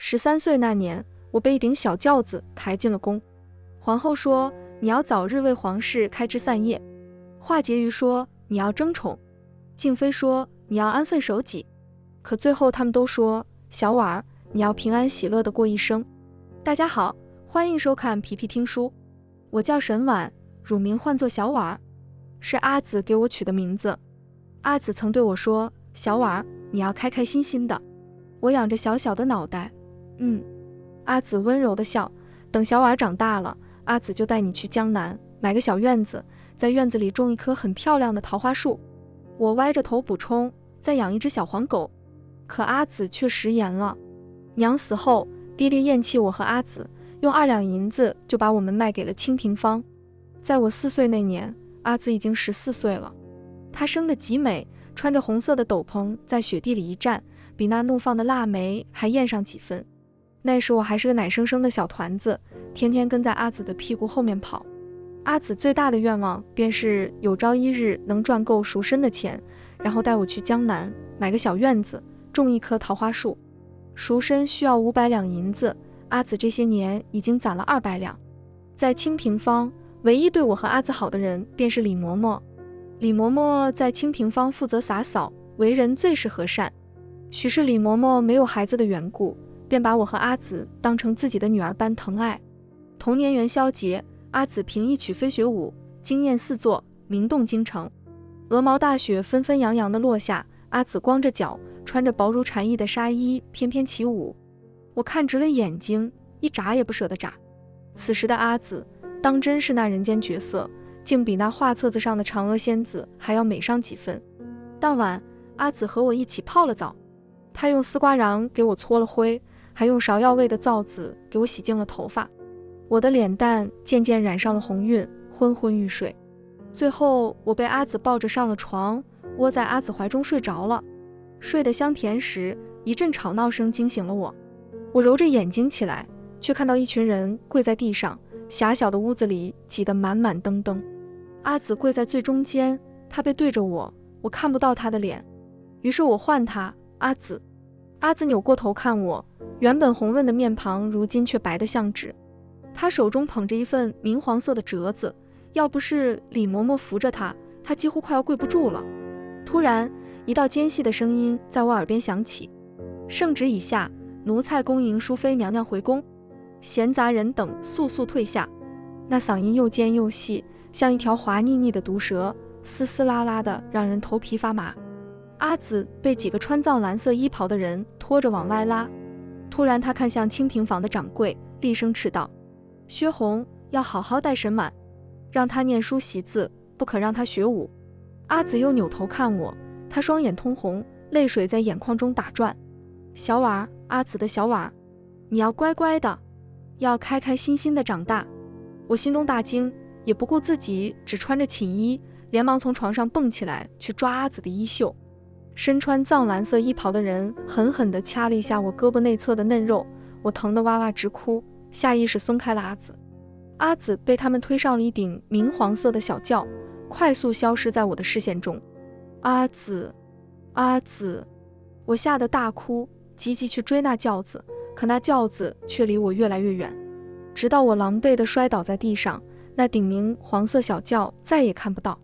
13岁那年，我被一顶小轿子抬进了宫。皇后说你要早日为皇室开枝散叶，华婕妤说你要争宠，静妃说你要安分守己。可最后他们都说小婉儿，你要平安喜乐地过一生。大家好，欢迎收看皮皮听书，我叫沈婉，乳名唤作小婉儿，是阿紫给我取的名字。阿紫曾对我说，小婉儿，你要开开心心的。我仰着小小的脑袋，阿紫温柔地笑，等小婉儿长大了，阿紫就带你去江南买个小院子，在院子里种一棵很漂亮的桃花树。我歪着头补充，再养一只小黄狗。可阿紫却食言了。娘死后，爹爹厌弃我和阿紫，用2两银子就把我们卖给了清平坊。在我4岁那年，阿紫已经14岁了。她生得极美，穿着红色的斗篷，在雪地里一站，比那怒放的腊梅还艳上几分。那时我还是个奶生生的小团子，天天跟在阿紫的屁股后面跑。阿紫最大的愿望便是有朝一日能赚够赎身的钱，然后带我去江南买个小院子，种一棵桃花树。赎身需要500两银子，阿紫这些年已经攒了200两。在清平坊，唯一对我和阿紫好的人便是李嬷嬷。李嬷嬷在清平坊负责洒扫，为人最是和善。许是李嬷嬷没有孩子的缘故，便把我和阿紫当成自己的女儿般疼爱。同年元宵节，阿紫凭一曲飞雪舞，惊艳四座，名动京城。鹅毛大雪纷纷扬扬地落下，阿紫光着脚，穿着薄如蝉翼的纱衣，翩翩起舞。我看直了眼睛，一眨也不舍得眨。此时的阿紫当真是那人间绝色，竟比那画册子上的嫦娥仙子还要美上几分。当晚，阿紫和我一起泡了澡，她用丝瓜瓤给我搓了灰，还用芍药味的皂子给我洗净了头发。我的脸蛋渐渐染上了红晕，昏昏欲睡。最后我被阿紫抱着上了床，窝在阿紫怀中睡着了。睡得香甜时，一阵吵闹声惊醒了我。我揉着眼睛起来，却看到一群人跪在地上，狭小的屋子里挤得满满登登。阿紫跪在最中间，她背对着我，我看不到她的脸。于是我唤她阿紫。阿紫扭过头看我，原本红润的面庞如今却白得像纸。她手中捧着一份明黄色的折子，要不是李嬷嬷扶着她，她几乎快要跪不住了。突然，一道尖细的声音在我耳边响起：圣旨已下，奴才恭迎淑妃娘娘回宫，闲杂人等速速退下。那嗓音又尖又细，像一条滑腻腻的毒蛇，丝丝拉拉的，让人头皮发麻。阿紫被几个穿藏蓝色衣袍的人拖着往外拉。突然他看向清平坊的掌柜，厉声斥道：薛红，要好好待沈满，让他念书习字，不可让他学武。阿紫又扭头看我，她双眼通红，泪水在眼眶中打转。小婉儿，阿紫的小婉儿，你要乖乖的，要开开心心的长大。我心中大惊，也不顾自己只穿着寝衣，连忙从床上蹦起来去抓阿紫的衣袖。身穿藏蓝色衣袍的人狠狠地掐了一下我胳膊内侧的嫩肉，我疼得哇哇直哭，下意识松开了阿紫。阿紫被他们推上了一顶明黄色的小轿，快速消失在我的视线中。阿紫，阿紫，我吓得大哭，急急去追那轿子，可那轿子却离我越来越远，直到我狼狈地摔倒在地上，那顶明黄色小轿再也看不到。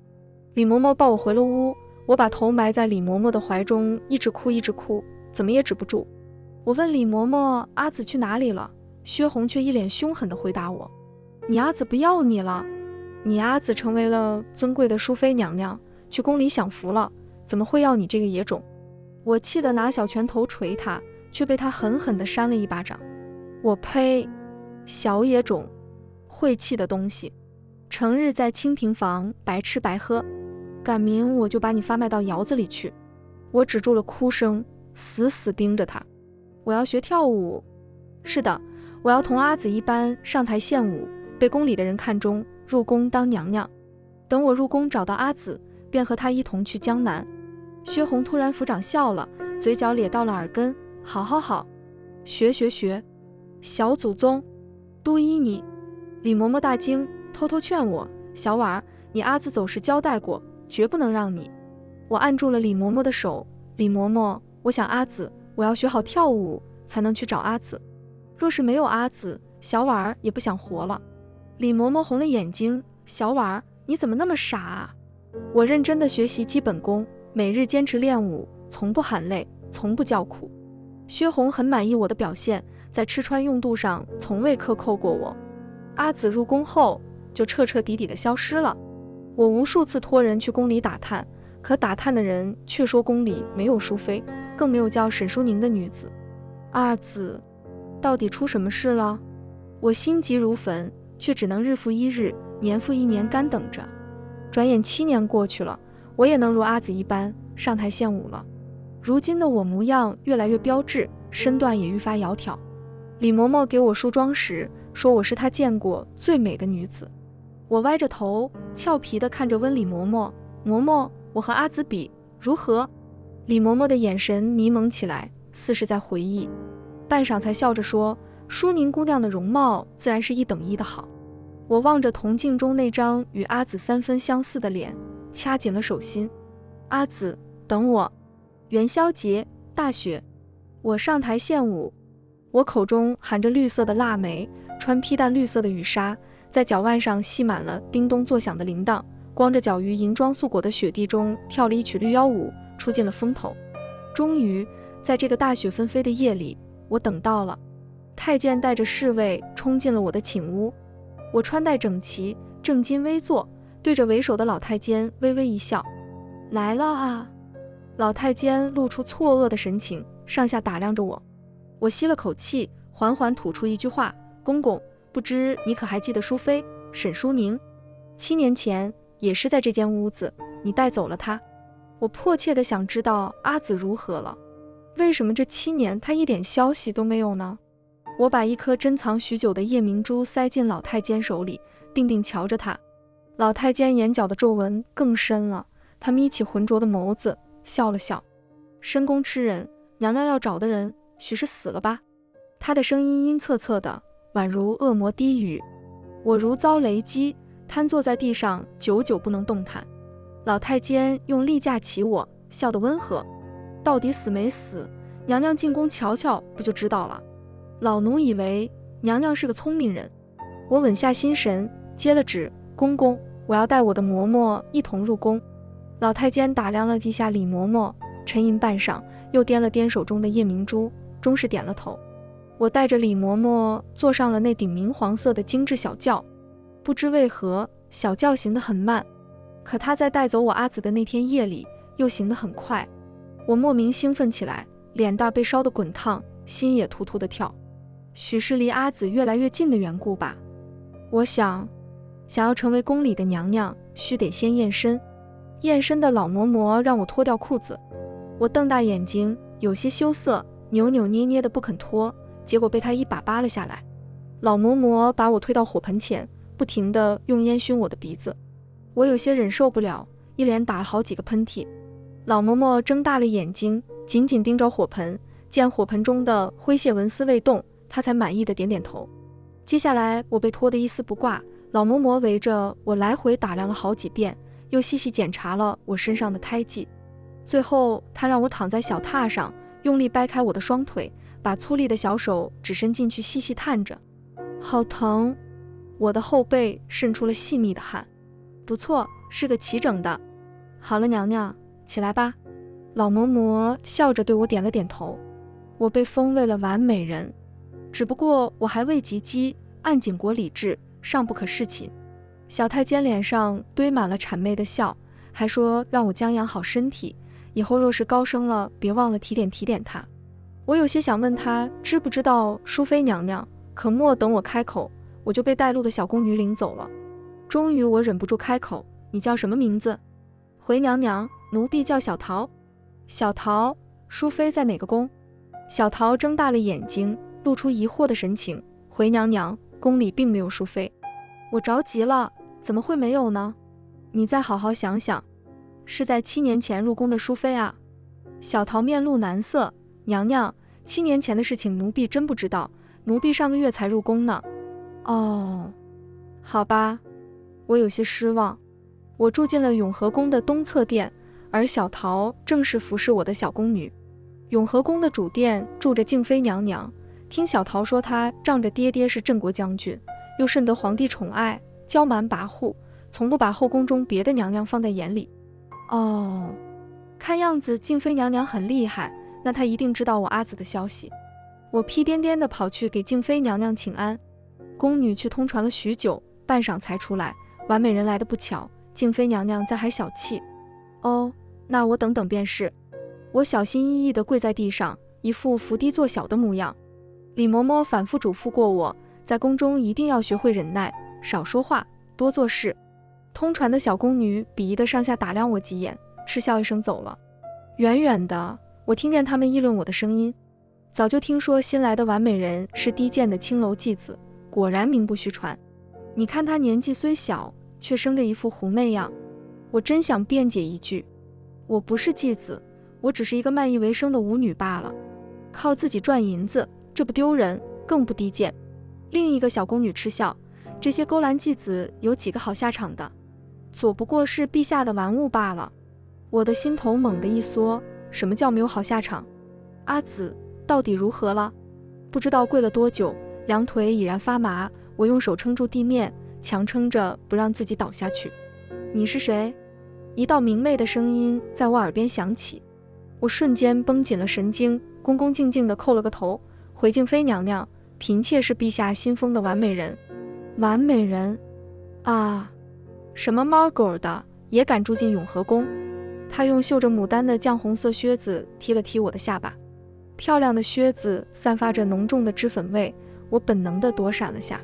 李嬷嬷抱我回了屋，我把头埋在李嬷嬷的怀中，一直哭一直哭，怎么也止不住。我问李嬷嬷阿紫去哪里了，薛红却一脸凶狠地回答我：你阿紫不要你了，你阿紫成为了尊贵的淑妃娘娘，去宫里享福了，怎么会要你这个野种？我气得拿小拳头捶他，却被他狠狠地扇了一巴掌。我呸！小野种，晦气的东西，成日在清平坊白吃白喝，赶明我就把你发卖到窑子里去。我止住了哭声，死死盯着他。我要学跳舞。是的，我要同阿紫一般上台献舞，被宫里的人看中，入宫当娘娘。等我入宫找到阿紫，便和她一同去江南。薛红突然抚掌笑了，嘴角咧到了耳根。好好好，学学学，小祖宗，都依你。李嬷嬷大惊，偷偷劝我：小婉儿，你阿紫走时交代过，绝不能让你。我按住了李嬷嬷的手：李嬷嬷，我想阿紫，我要学好跳舞，才能去找阿紫。若是没有阿紫，小婉儿也不想活了。李嬷嬷红了眼睛，小婉儿，你怎么那么傻啊？我认真的学习基本功，每日坚持练武，从不喊累，从不叫苦。薛红很满意我的表现，在吃穿用度上从未克扣过我。阿紫入宫后就彻彻底底的消失了。我无数次托人去宫里打探，可打探的人却说宫里没有淑妃，更没有叫沈淑宁的女子。阿紫到底出什么事了？我心急如焚，却只能日复一日，年复一年干等着。转眼7年过去了，我也能如阿紫一般上台献舞了。如今的我模样越来越标致，身段也愈发窈窕。李嬷嬷给我梳妆时说我是她见过最美的女子。我歪着头，俏皮地看着温李嬷嬷，嬷嬷，我和阿紫比如何？李嬷嬷的眼神迷蒙起来，似是在回忆，半晌才笑着说，淑宁姑娘的容貌自然是1等1的好。我望着铜镜中那张与阿紫3分相似的脸，掐紧了手心。阿紫，等我。元宵节，大雪，我上台献舞。我口中含着绿色的腊梅，穿披淡绿色的羽纱，在脚腕上系满了叮咚作响的铃铛，光着脚于银装素裹的雪地中跳了一曲绿腰舞，出尽了风头。终于在这个大雪纷飞的夜里，我等到了。太监带着侍卫冲进了我的寝屋。我穿戴整齐，正襟危坐，对着为首的老太监微微一笑。来了啊！老太监露出错愕的神情，上下打量着我。我吸了口气，缓缓吐出一句话，公公，不知你可还记得淑妃沈淑宁？7年前也是在这间屋子，你带走了她。我迫切地想知道阿紫如何了，为什么这7年她一点消息都没有呢？我把一颗珍藏许久的夜明珠塞进老太监手里，定定瞧着她。老太监眼角的皱纹更深了，他眯起浑浊的眸子，笑了笑。深宫吃人，娘娘要找的人许是死了吧？他的声音阴恻恻的，宛如恶魔低语。我如遭雷击，瘫坐在地上，久久不能动弹。老太监用力架起我，笑得温和。到底死没死？娘娘进宫瞧瞧不就知道了。老奴以为娘娘是个聪明人。我稳下心神，接了旨，公公，我要带我的嬷嬷一同入宫。老太监打量了一下李嬷嬷，沉吟半晌，又掂了掂手中的夜明珠，终是点了头。我带着李嬷嬷坐上了那顶明黄色的精致小轿。不知为何，小轿行得很慢，可他在带走我阿紫的那天夜里又行得很快。我莫名兴奋起来，脸蛋被烧得滚烫，心也突突地跳。许是离阿紫越来越近的缘故吧。我想要成为宫里的娘娘，须得先验身。验身的老嬷嬷让我脱掉裤子，我瞪大眼睛，有些羞涩，扭扭捏捏的不肯脱，结果被她一把扒了下来。老嬷嬷把我推到火盆前，不停地用烟熏我的鼻子，我有些忍受不了，一连打了好几个喷嚏。老嬷嬷睁大了眼睛，紧紧盯着火盆，见火盆中的灰屑纹丝未动，她才满意的点点头。接下来我被拖得一丝不挂，老嬷嬷围着我来回打量了好几遍，又细细检查了我身上的胎记。最后她让我躺在小榻上，用力掰开我的双腿，把粗粝的小手指伸进去细细探着。好疼！我的后背渗出了细密的汗。不错，是个齐整的。好了，娘娘，起来吧。老嬷嬷笑着对我点了点头。我被封为了完美人，只不过我还未及笄，按景国礼制，尚不可侍寝。小太监脸上堆满了谄媚的笑，还说让我将养好身体，以后若是高升了，别忘了提点提点他。我有些想问他知不知道淑妃娘娘，可莫等我开口，我就被带路的小宫女领走了。终于我忍不住开口，你叫什么名字？回娘娘，奴婢叫小桃。小桃，淑妃在哪个宫？小桃睁大了眼睛，露出疑惑的神情。回娘娘，宫里并没有淑妃。我着急了，怎么会没有呢？你再好好想想，是在7年前入宫的淑妃啊。小桃面露难色，娘娘，7年前的事情奴婢真不知道，奴婢上个月才入宫呢。哦，好吧，我有些失望。我住进了永和宫的东侧殿，而小桃正是服侍我的小宫女。永和宫的主殿住着静妃娘娘，听小桃说他仗着爹爹是镇国将军，又甚得皇帝宠爱，娇蛮跋扈，从不把后宫中别的娘娘放在眼里。哦，看样子静妃娘娘很厉害，那她一定知道我阿紫的消息。我屁颠颠地跑去给静妃娘娘请安。宫女去通传了许久，半晌才出来。完美人来得不巧，静妃娘娘在还小气。哦，那我等等便是。我小心翼翼地跪在地上，一副伏低做小的模样。李嬷嬷反复嘱咐过我，在宫中一定要学会忍耐，少说话，多做事。通传的小宫女鄙夷地上下打量我几眼，嗤笑一声走了。远远的，我听见他们议论我的声音。早就听说新来的完美人是低贱的青楼妓子，果然名不虚传。你看她年纪虽小，却生着一副狐媚样。我真想辩解一句，我不是妓子，我只是一个卖艺为生的舞女罢了，靠自己赚银子，这不丢人，更不低贱。另一个小宫女嗤笑，这些勾栏妓子有几个好下场的，左不过是陛下的玩物罢了。我的心头猛地一缩，什么叫没有好下场？阿紫到底如何了？不知道跪了多久，两腿已然发麻，我用手撑住地面，强撑着不让自己倒下去。你是谁？一道明媚的声音在我耳边响起，我瞬间绷紧了神经，恭恭敬敬地叩了个头，回敬妃娘娘，嫔妾是陛下新封的完美人。完美人啊，什么猫狗的也敢住进永和宫？她用绣着牡丹的绛红色靴子踢了踢我的下巴，漂亮的靴子散发着浓重的脂粉味，我本能地躲闪了下。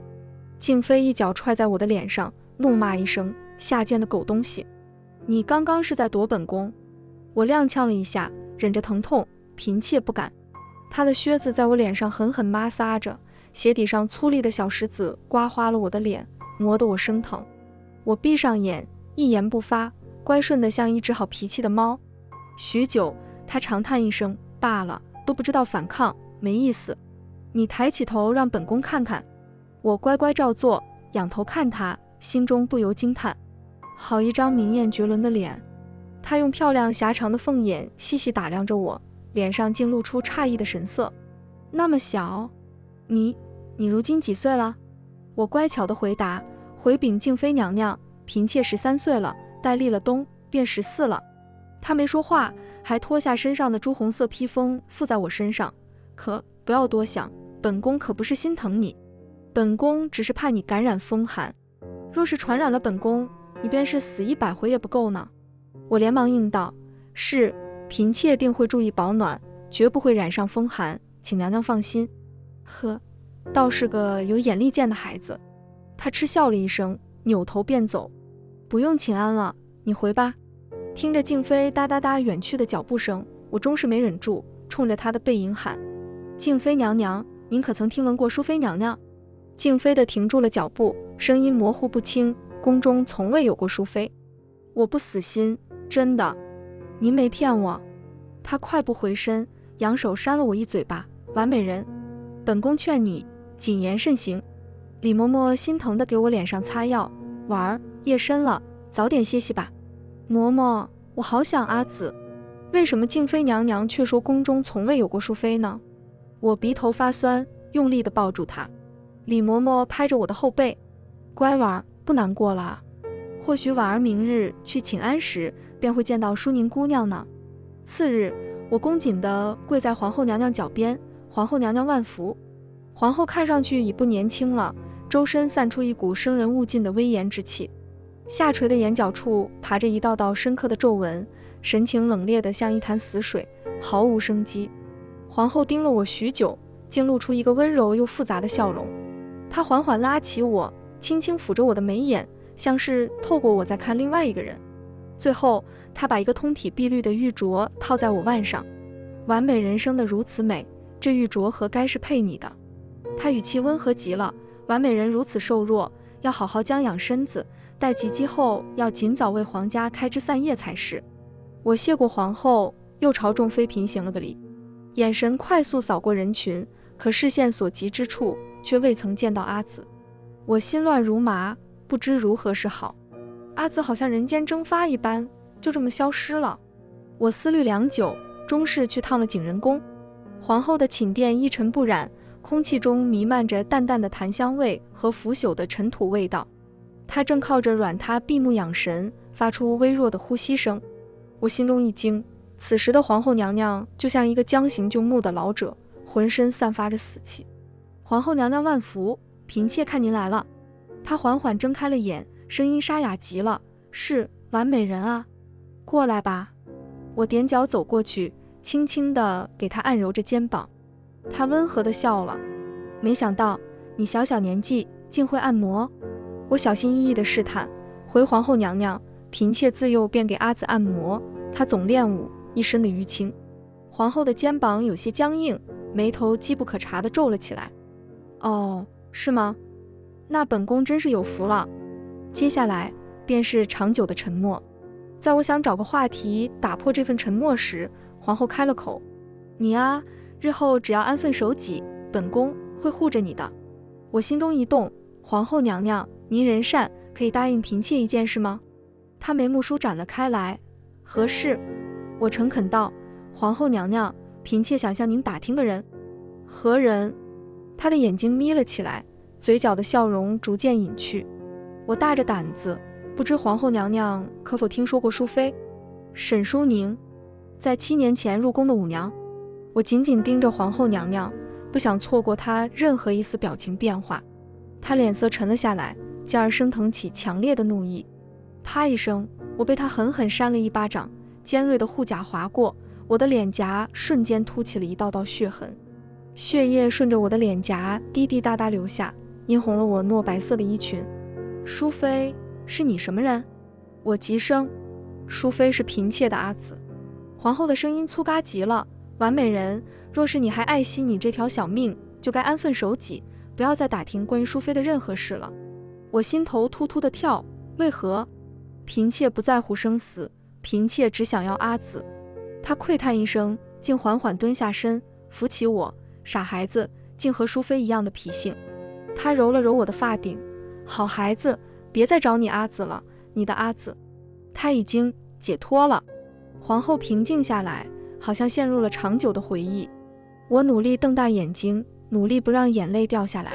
静妃一脚踹在我的脸上，怒骂一声，下贱的狗东西，你刚刚是在躲本宫？我踉跄了一下，忍着疼痛，嫔妾不敢。她的靴子在我脸上狠狠摩挲着，鞋底上粗粝的小石子刮花了我的脸，磨得我生疼。我闭上眼，一言不发，乖顺得像一只好脾气的猫。许久，她长叹一声，罢了，都不知道反抗，没意思。你抬起头让本宫看看。我乖乖照做，仰头看她，心中不由惊叹，好一张明艳绝伦的脸。她用漂亮狭长的凤眼细细打量着我，脸上竟露出诧异的神色。那么小，你如今几岁了？我乖巧地回答，回禀静妃娘娘，嫔妾13岁了，待立了冬便14了。她没说话，还脱下身上的朱红色披风附在我身上。可不要多想，本宫可不是心疼你，本宫只是怕你感染风寒，若是传染了本宫，你便是死100回也不够呢。我连忙应道，是，嫔妾定会注意保暖，绝不会染上风寒，请娘娘放心。呵，倒是个有眼力见的孩子。她嗤笑了一声，扭头便走。不用请安了，你回吧。听着静妃哒哒哒远去的脚步声，我终是没忍住，冲着她的背影喊，静妃娘娘，您可曾听闻过淑妃娘娘？静妃的停住了脚步，声音模糊不清，宫中从未有过淑妃。我不死心，真的，您没骗我。她快步回身，扬手扇了我一嘴巴，完美人，本宫劝你谨言慎行。李嬷嬷心疼地给我脸上擦药，婉儿，夜深了，早点歇息吧。嬷嬷，我好想阿紫。为什么静妃娘娘却说宫中从未有过淑妃呢？我鼻头发酸，用力地抱住她。李嬷嬷拍着我的后背，乖婉儿，不难过了啊。或许婉儿明日去请安时，便会见到淑宁姑娘呢。次日，我恭谨地跪在皇后娘娘脚边，皇后娘娘万福。皇后看上去已不年轻了，周身散出一股生人勿近的威严之气，下垂的眼角处爬着一道道深刻的皱纹，神情冷冽得像一潭死水，毫无生机。皇后盯了我许久，竟露出一个温柔又复杂的笑容。她缓缓拉起我，轻轻抚着我的眉眼，像是透过我在看另外一个人。最后，她把一个通体碧绿的玉镯套在我腕上。完美人生得如此美，这玉镯何该是配你的？她语气温和极了，完美人如此瘦弱，要好好将养身子，待及笄后要尽早为皇家开枝散叶才是。我谢过皇后，又朝众妃嫔行了个礼，眼神快速扫过人群，可视线所及之处却未曾见到阿紫。我心乱如麻，不知如何是好。阿紫好像人间蒸发一般，就这么消失了。我思虑良久，终是去趟了景仁宫。皇后的寝殿一尘不染，空气中弥漫着淡淡的檀香味和腐朽的尘土味道。他正靠着软榻闭目养神，发出微弱的呼吸声。我心中一惊，此时的皇后娘娘就像一个将行就木的老者，浑身散发着死气。皇后娘娘万福，嫔妾看您来了。她缓缓睁开了眼，声音沙哑极了，是完美人啊，过来吧。我踮脚走过去，轻轻地给她按揉着肩膀。她温和地笑了，没想到你小小年纪竟会按摩。我小心翼翼地试探，回皇后娘娘，嫔妾自幼便给阿紫按摩，她总练武，一身的淤青。皇后的肩膀有些僵硬，眉头机不可察地皱了起来。哦，是吗？那本宫真是有福了。接下来便是长久的沉默。在我想找个话题打破这份沉默时，皇后开了口：你啊，日后只要安分守己，本宫会护着你的。我心中一动，皇后娘娘，您人善，可以答应嫔妾一件事吗？她眉目舒展了开来。何事？我诚恳道：皇后娘娘，嫔妾想向您打听个人。何人？她的眼睛眯了起来，嘴角的笑容逐渐隐去。我大着胆子，不知皇后娘娘可否听说过淑妃？沈淑宁，在7年前入宫的舞娘。我紧紧盯着皇后娘娘，不想错过她任何一丝表情变化。她脸色沉了下来，继而升腾起强烈的怒意。啪一声，我被她狠狠扇了一巴掌，尖锐的护甲划过，我的脸颊瞬间凸起了一道道血痕，血液顺着我的脸颊滴滴答答流下，殷红了我糯白色的衣裙。淑妃，是你什么人？我急声。淑妃是嫔妾的阿紫。皇后的声音粗嘎极了。完美人，若是你还爱惜你这条小命，就该安分守己，不要再打听关于淑妃的任何事了。我心头突突的跳，为何？嫔妾不在乎生死，嫔妾只想要阿紫。她喟叹一声，竟缓缓蹲下身，扶起我。傻孩子，竟和淑妃一样的脾性。她揉了揉我的发顶，好孩子，别再找你阿紫了，你的阿紫，她已经解脱了。皇后平静下来，好像陷入了长久的回忆。我努力瞪大眼睛，努力不让眼泪掉下来。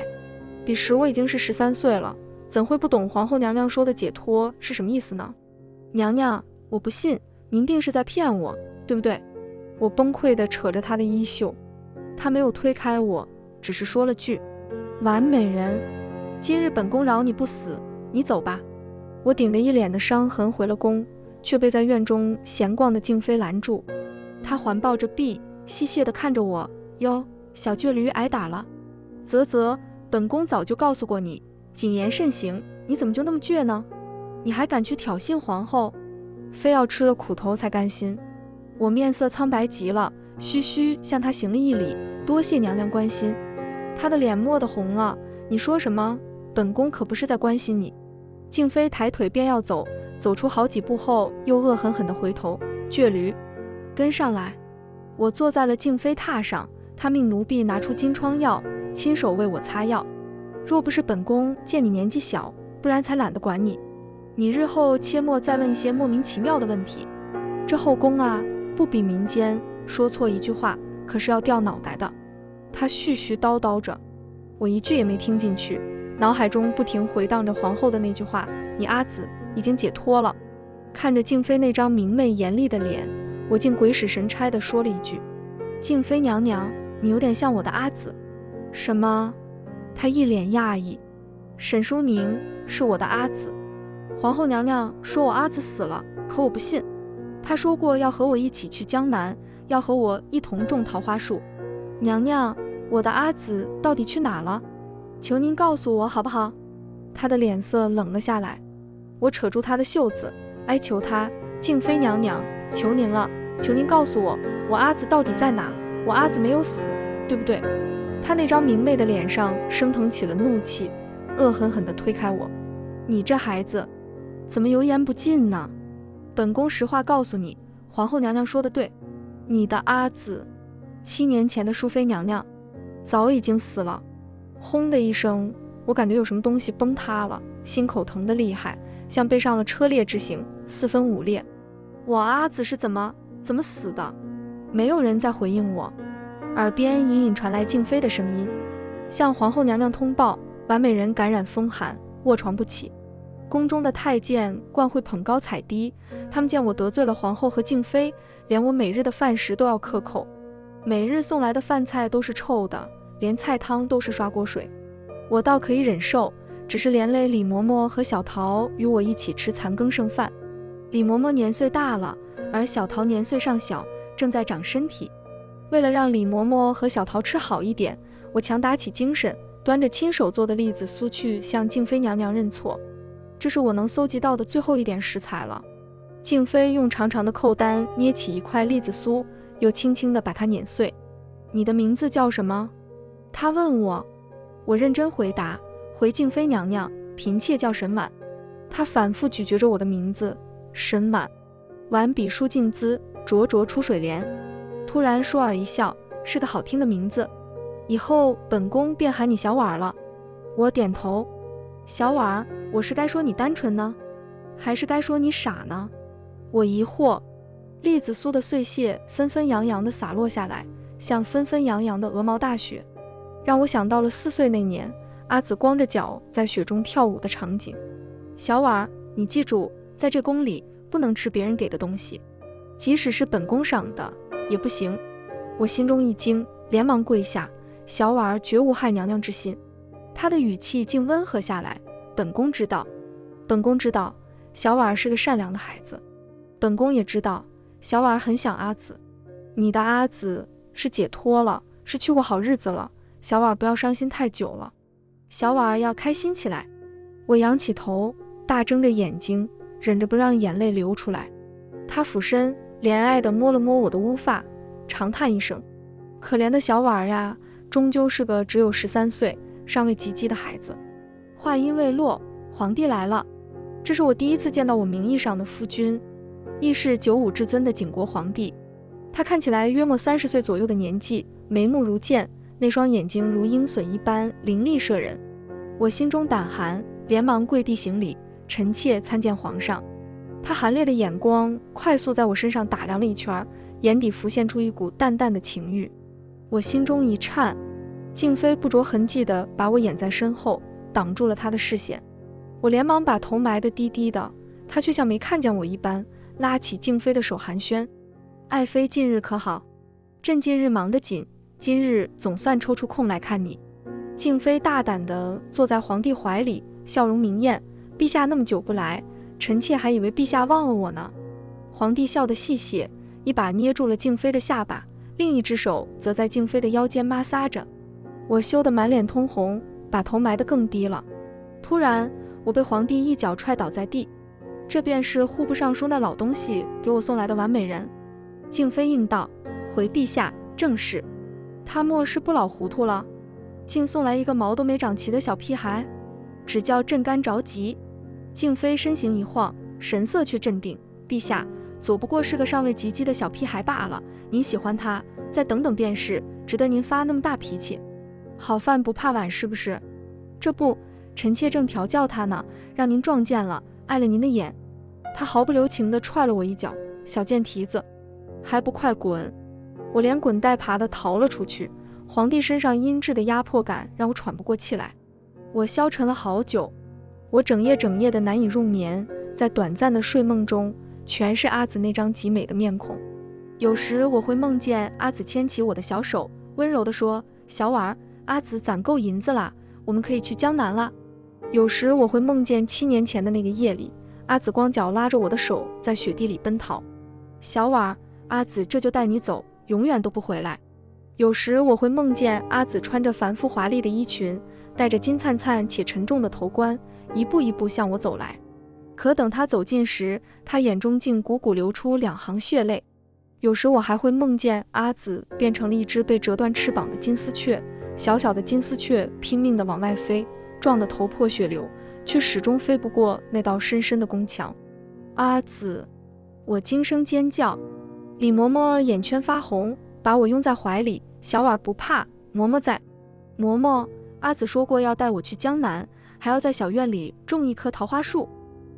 彼时我已经是13岁了，怎会不懂皇后娘娘说的解脱是什么意思呢？娘娘，我不信，您定是在骗我，对不对？我崩溃地扯着她的衣袖。她没有推开我，只是说了句：完美人，今日本宫饶你不死，你走吧。我顶着一脸的伤痕回了宫，却被在院中闲逛的静妃拦住。她环抱着臂，戏谑地看着我：哟，小倔驴挨打了。啧，本宫早就告诉过你，谨言慎行，你怎么就那么倔呢？你还敢去挑衅皇后，非要吃了苦头才甘心。我面色苍白极了，虚虚向她行了一礼，多谢娘娘关心。她的脸蓦地红了，你说什么？本宫可不是在关心你。静妃抬腿便要走，走出好几步后又恶狠狠地回头：倔驴，跟上来。我坐在了静妃榻上，她命奴婢拿出金疮药，亲手为我擦药。若不是本宫见你年纪小，不然才懒得管你。你日后切莫再问一些莫名其妙的问题。这后宫啊，不比民间，说错一句话可是要掉脑袋的。她絮絮叨叨着，我一句也没听进去，脑海中不停回荡着皇后的那句话：你阿紫已经解脱了。看着静妃那张明媚严厉的脸，我竟鬼使神差地说了一句：静妃娘娘，你有点像我的阿紫。什么？她一脸讶异。沈淑宁是我的阿紫。皇后娘娘说我阿紫死了，可我不信。她说过要和我一起去江南，要和我一同种桃花树。娘娘，我的阿紫到底去哪了？求您告诉我好不好？她的脸色冷了下来。我扯住她的袖子，哀求她：静妃娘娘，求您了，求您告诉我，我阿紫到底在哪？我阿紫没有死，对不对？她那张明媚的脸上升腾起了怒气，恶狠狠地推开我：你这孩子，怎么油盐不进呢？本宫实话告诉你，皇后娘娘说的对，你的阿紫，7年前的淑妃娘娘，早已经死了。轰的一声，我感觉有什么东西崩塌了，心口疼得厉害，像背上了车裂之形，四分五裂。我阿紫是怎么死的？没有人在回应我，耳边隐隐传来静妃的声音：向皇后娘娘通报，完美人感染风寒，卧床不起。宫中的太监惯会捧高踩低，他们见我得罪了皇后和静妃，连我每日的饭食都要克扣。每日送来的饭菜都是臭的，连菜汤都是刷锅水。我倒可以忍受，只是连累李嬷嬷和小桃与我一起吃残羹剩饭。李嬷嬷年岁大了，而小桃年岁尚小，正在长身体。为了让李嬷嬷和小桃吃好一点，我强打起精神，端着亲手做的栗子酥去向静妃娘娘认错。这是我能搜集到的最后一点食材了。静妃用长长的扣单捏起一块栗子酥，又轻轻地把它碾碎。你的名字叫什么？她问我。我认真回答，回静妃娘娘，嫔妾叫沈满。她反复咀嚼着我的名字，沈满。挽笔舒静姿，灼灼出水莲。突然倏尔一笑，是个好听的名字，以后本宫便喊你小婉了。我点头。小婉，我是该说你单纯呢，还是该说你傻呢？我疑惑。栗子酥的碎屑纷纷扬扬地洒落下来，像纷纷扬扬的鹅毛大雪，让我想到了4岁那年，阿紫光着脚在雪中跳舞的场景。小婉，你记住，在这宫里不能吃别人给的东西，即使是本宫赏的也不行。我心中一惊，连忙跪下。小婉绝无害娘娘之心。她的语气竟温和下来。本宫知道，本宫知道，小婉是个善良的孩子。本宫也知道，小婉很想阿紫。你的阿紫是解脱了，是去过好日子了。小婉不要伤心太久了，小婉要开心起来。我仰起头，大睁着眼睛，忍着不让眼泪流出来。她俯身怜爱地摸了摸我的乌发，长叹一声：可怜的小婉呀，终究是个只有13岁尚未及笄的孩子。话音未落，皇帝来了。这是我第一次见到我名义上的夫君，亦是95至尊的景国皇帝。他看起来约莫30岁左右的年纪，眉目如剑，那双眼睛如鹰隼一般凌厉摄人。我心中胆寒，连忙跪地行礼，臣妾参见皇上。他寒烈的眼光快速在我身上打量了一圈，眼底浮现出一股淡淡的情欲。我心中一颤，静妃不着痕迹地把我掩在身后，挡住了她的视线。我连忙把头埋得低低的，她却像没看见我一般，拉起静妃的手寒暄：爱妃近日可好？朕近日忙得紧，今日总算抽出空来看你。静妃大胆地坐在皇帝怀里，笑容明艳：陛下那么久不来，臣妾还以为陛下忘了我呢。皇帝笑得细细，一把捏住了静妃的下巴，另一只手则在静妃的腰间摩挲着。我羞得满脸通红，把头埋得更低了。突然，我被皇帝一脚踹倒在地。这便是户部尚书那老东西给我送来的完美人。静妃应道：回陛下，正是。他莫是不老糊涂了，竟送来一个毛都没长齐的小屁孩，只叫朕干着急。静妃身形一晃，神色却镇定：陛下，左不过是个尚未及笄的小屁孩罢了，您喜欢他，再等等便是，值得您发那么大脾气。好饭不怕晚是不是？这不，臣妾正调教他呢，让您撞见了，碍了您的眼。他毫不留情地踹了我一脚：小贱蹄子，还不快滚！我连滚带爬地逃了出去。皇帝身上阴质的压迫感让我喘不过气来。我消沉了好久，我整夜的难以入眠，在短暂的睡梦中，全是阿紫那张极美的面孔。有时我会梦见阿紫牵起我的小手，温柔地说：小婉，阿紫攒够银子了，我们可以去江南了。有时我会梦见7年前的那个夜里，阿紫光脚拉着我的手在雪地里奔逃。小婉，阿紫这就带你走，永远都不回来。有时我会梦见阿紫穿着繁复华丽的衣裙，戴着金灿灿且沉重的头冠，一步一步向我走来。可等她走近时，她眼中竟汩汩流出2行血泪。有时我还会梦见阿紫变成了一只被折断翅膀的金丝雀，小小的金丝雀拼命地往外飞，撞得头破血流，却始终飞不过那道深深的宫墙。阿紫，我惊声尖叫。李嬷嬷眼圈发红，把我拥在怀里：小婉不怕，嬷嬷在。嬷嬷，阿紫说过要带我去江南，还要在小院里种一棵桃花树。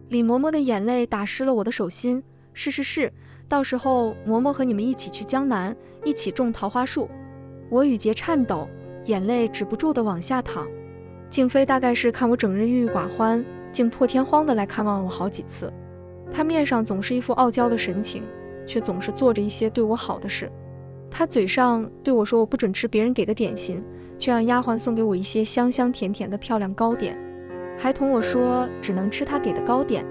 李嬷嬷的眼泪打湿了我的手心：是，到时候嬷嬷和你们一起去江南，一起种桃花树。我语结颤抖，眼泪止不住地往下淌。静妃大概是看我整日郁郁寡欢，竟破天荒地来看望我好几次。她面上总是一副傲娇的神情，却总是做着一些对我好的事。她嘴上对我说我不准吃别人给的点心，却让丫鬟送给我一些香香甜甜的漂亮糕点，还同我说只能吃她给的糕点。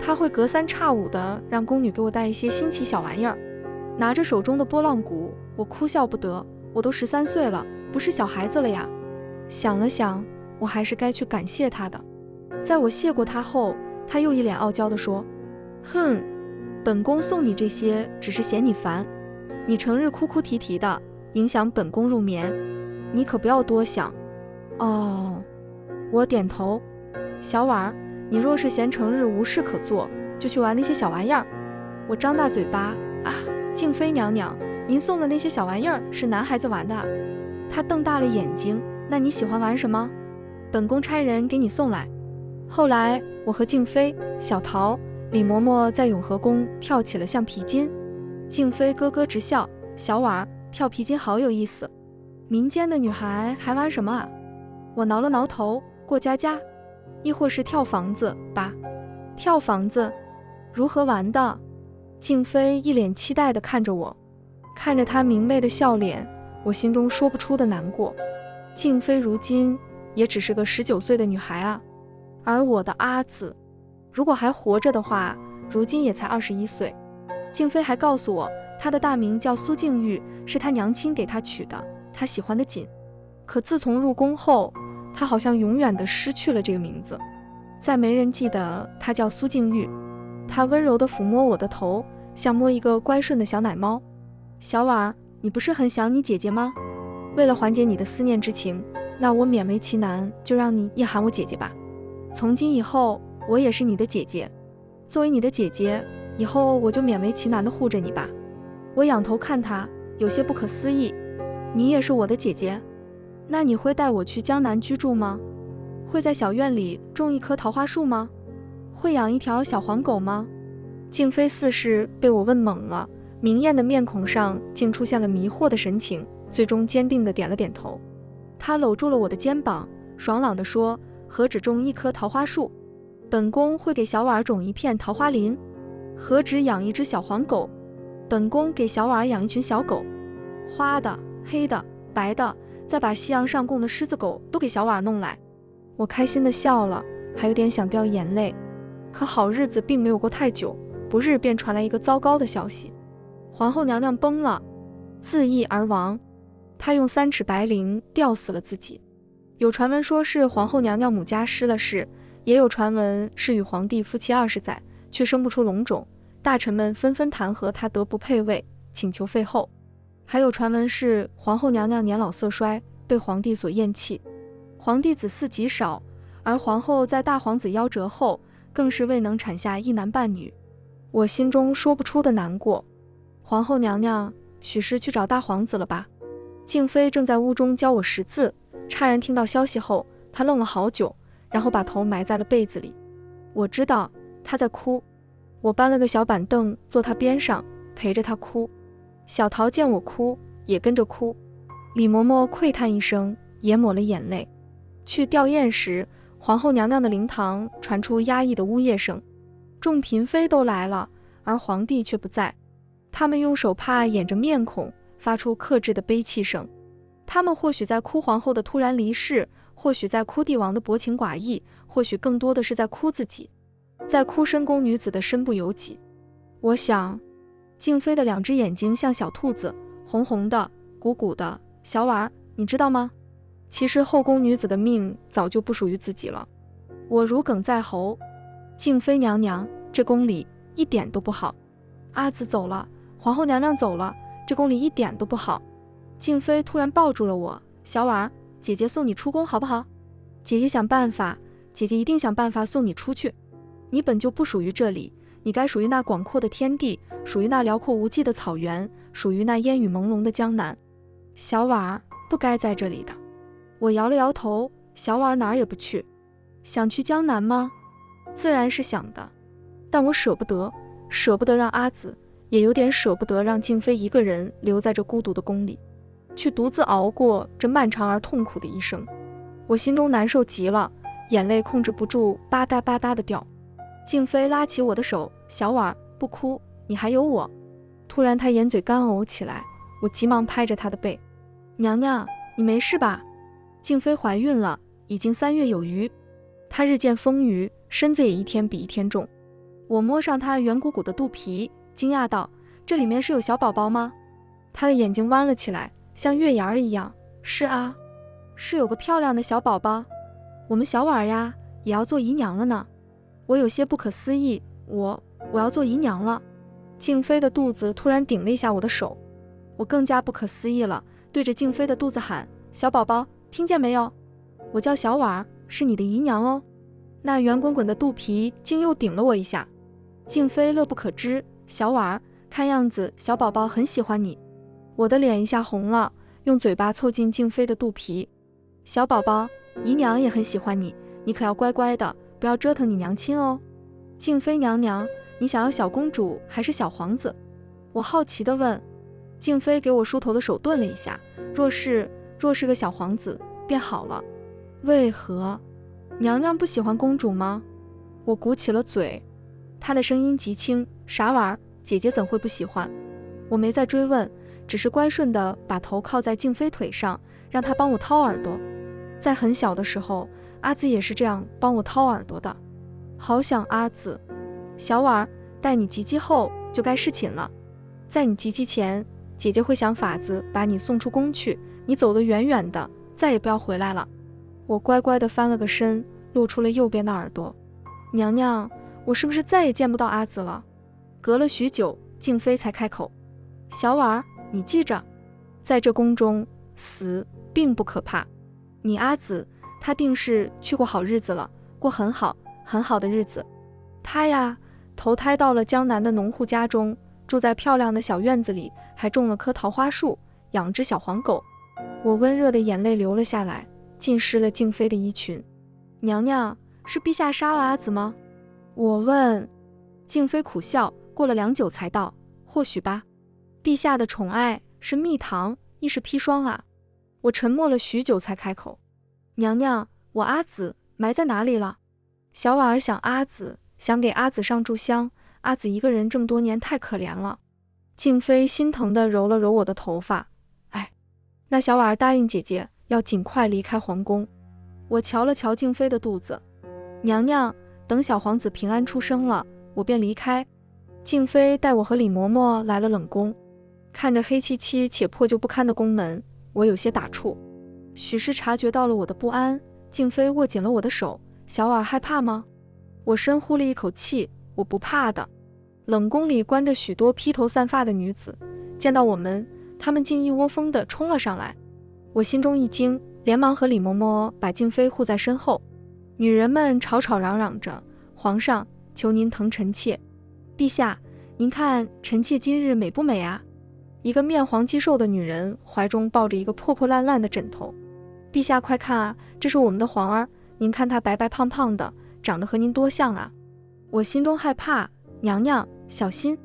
她会隔三差五的让宫女给我带一些新奇小玩意儿。拿着手中的拨浪鼓，我哭笑不得，我都13岁了，不是小孩子了呀。想了想，我还是该去感谢她的。在我谢过她后，她又一脸傲娇地说：哼，本宫送你这些只是嫌你烦，你成日哭哭啼啼的，影响本宫入眠，你可不要多想。哦，我点头。小婉儿，你若是嫌成日无事可做，就去玩那些小玩意儿。我张大嘴巴，啊，静妃娘娘，您送的那些小玩意儿是男孩子玩的。她瞪大了眼睛，那你喜欢玩什么？本宫差人给你送来。后来我和静妃、小桃、李嬷嬷在永和宫跳起了橡皮筋，静妃咯咯直笑，小婉儿，跳皮筋好有意思，民间的女孩还玩什么啊？我挠了挠头，过家家，亦或是跳房子吧。跳房子，如何玩的？静妃一脸期待地看着我，看着她明媚的笑脸，我心中说不出的难过。静妃如今也只是个19岁的女孩啊，而我的阿紫，如果还活着的话，如今也才21岁。静妃还告诉我，她的大名叫苏静玉，是她娘亲给她取的，她喜欢得紧。可自从入宫后，她好像永远地失去了这个名字，再没人记得她叫苏静玉。她温柔地抚摸我的头，像摸一个乖顺的小奶猫。小婉儿，你不是很想你姐姐吗？为了缓解你的思念之情，那我勉为其难，就让你也喊我姐姐吧。从今以后，我也是你的姐姐。作为你的姐姐，以后我就勉为其难地护着你吧。我仰头看她，有些不可思议。你也是我的姐姐？那你会带我去江南居住吗？会在小院里种一棵桃花树吗？会养一条小黄狗吗？静妃似是被我问懵了，明艳的面孔上竟出现了迷惑的神情，最终坚定地点了点头。她搂住了我的肩膀，爽朗地说：何止种一棵桃花树，本宫会给小婉儿种一片桃花林；何止养一只小黄狗，本宫给小婉儿养一群小狗，花的、黑的、白的，再把西洋上贡的狮子狗都给小婉儿弄来。我开心地笑了，还有点想掉眼泪。可好日子并没有过太久，不日便传来一个糟糕的消息：皇后娘娘崩了，自缢而亡。她用3尺白绫吊死了自己。有传闻说是皇后娘娘母家失了势，也有传闻是与皇帝夫妻20载，却生不出龙种，大臣们纷纷弹劾她德不配位，请求废后。还有传闻是皇后娘娘年老色衰，被皇帝所厌弃。皇帝子嗣极少，而皇后在大皇子夭折后，更是未能产下一男半女。我心中说不出的难过。皇后娘娘许是去找大皇子了吧？静妃正在屋中教我识字，差人听到消息后，她愣了好久，然后把头埋在了被子里。我知道她在哭，我搬了个小板凳坐她边上，陪着她哭。小桃见我哭，也跟着哭。李嬷嬷喟叹一声，也抹了眼泪。去吊唁时，皇后娘娘的灵堂传出压抑的呜咽声，众嫔妃都来了，而皇帝却不在。他们用手帕掩着面孔，发出克制的悲泣声。他们或许在哭皇后的突然离世，或许在哭帝王的薄情寡义，或许更多的是在哭自己，在哭深宫女子的身不由己。我想，静妃的2只眼睛像小兔子，红红的，鼓鼓的。小婉儿，你知道吗？其实后宫女子的命早就不属于自己了。我如鲠在喉。静妃娘娘，这宫里一点都不好。阿紫走了，皇后娘娘走了，这宫里一点都不好。静妃突然抱住了我，小婉儿，姐姐送你出宫好不好？姐姐想办法，姐姐一定想办法送你出去。你本就不属于这里，你该属于那广阔的天地，属于那辽阔无际的草原，属于那烟雨朦胧的江南。小婉儿不该在这里的。我摇了摇头，小婉儿哪儿也不去。想去江南吗？自然是想的，但我舍不得，舍不得让阿紫，也有点舍不得让静妃一个人留在这孤独的宫里。去独自熬过这漫长而痛苦的一生。我心中难受极了，眼泪控制不住吧嗒吧嗒的掉。静飞拉起我的手，小婉，不哭，你还有我。突然她眼嘴干呕起来，我急忙拍着她的背，娘娘，你没事吧？静飞怀孕了，已经3月有余，她日渐丰腴，身子也一天比一天重。我摸上她圆鼓鼓的肚皮，惊讶道，这里面是有小宝宝吗？她的眼睛弯了起来，像月牙儿一样，是啊，是有个漂亮的小宝宝。我们小婉呀，也要做姨娘了呢。我有些不可思议，我要做姨娘了。静飞的肚子突然顶了一下我的手，我更加不可思议了，对着静飞的肚子喊，小宝宝，听见没有？我叫小婉，是你的姨娘哦。那圆滚滚的肚皮竟又顶了我一下。静飞乐不可支，小婉，看样子小宝宝很喜欢你。我的脸一下红了，用嘴巴凑近静飞的肚皮，小宝宝，姨娘也很喜欢你，你可要乖乖的，不要折腾你娘亲哦。静飞娘娘，你想要小公主还是小皇子？我好奇地问。静飞给我梳头的手顿了一下，若是个小皇子便好了。为何？娘娘不喜欢公主吗？我鼓起了嘴。她的声音极轻，傻娃儿，姐姐怎会不喜欢？我没再追问，只是乖顺地把头靠在静飞腿上，让她帮我掏耳朵。在很小的时候，阿紫也是这样帮我掏耳朵的。好想阿紫。小婉，待你及笄后就该侍寝了，在你及笄前，姐姐会想法子把你送出宫去，你走得远远的，再也不要回来了。我乖乖地翻了个身，露出了右边的耳朵。娘娘，我是不是再也见不到阿紫了？隔了许久，静飞才开口，小婉，你记着，在这宫中死并不可怕，你阿紫她定是去过好日子了，过很好很好的日子。她呀，投胎到了江南的农户家中，住在漂亮的小院子里，还种了棵桃花树，养只小黄狗。我温热的眼泪流了下来，浸湿了静飞的衣裙。娘娘，是陛下杀了阿紫吗？我问。静飞苦笑，过了良久才道，或许吧。陛下的宠爱是蜜糖，亦是砒霜啊。我沉默了许久才开口，娘娘，我阿紫埋在哪里了？小婉儿想阿紫，想给阿紫上炷香，阿紫一个人这么多年太可怜了。静飞心疼地揉了揉我的头发，哎，那小婉儿答应姐姐要尽快离开皇宫。我瞧了瞧静飞的肚子，娘娘，等小皇子平安出生了，我便离开。静飞带我和李嬷嬷来了冷宫，看着黑漆漆且破旧不堪的宫门，我有些打怵。许是察觉到了我的不安，静飞握紧了我的手，小婉害怕吗？我深呼了一口气，我不怕的。冷宫里关着许多披头散发的女子，见到我们，她们竟一窝蜂地冲了上来。我心中一惊，连忙和李嬷嬷把静飞护在身后。女人们吵吵嚷嚷着，皇上，求您疼臣妾。陛下，您看臣妾今日美不美啊？一个面黄肌瘦的女人怀中抱着一个破破烂烂的枕头。陛下快看啊，这是我们的皇儿，您看她白白胖胖的，长得和您多像啊。我心中害怕，娘娘小心。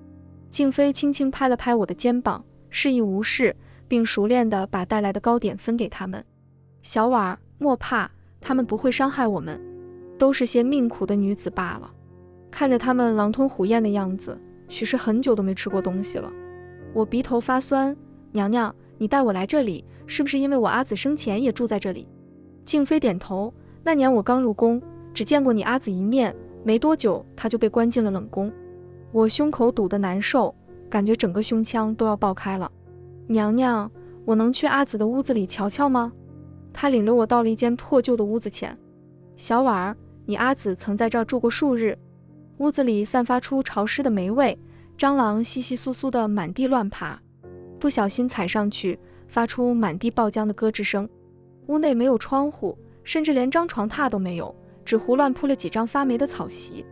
静飞轻轻拍了拍我的肩膀，示意无事，并熟练地把带来的糕点分给他们。小婉，莫怕，他们不会伤害我们，都是些命苦的女子罢了。看着他们狼吞虎咽的样子，许是很久都没吃过东西了。我鼻头发酸，娘娘，你带我来这里，是不是因为我阿紫生前也住在这里？静飞点头，那年我刚入宫，只见过你阿紫一面，没多久她就被关进了冷宫。我胸口堵得难受，感觉整个胸腔都要爆开了。娘娘，我能去阿紫的屋子里瞧瞧吗？她领着我到了一间破旧的屋子前。小婉儿，你阿紫曾在这儿住过数日。屋子里散发出潮湿的霉味，蟑螂稀稀疏疏的满地乱爬，不小心踩上去，发出满地爆浆的咯吱声。屋内没有窗户，甚至连张床榻都没有，只胡乱铺了几张发霉的草席。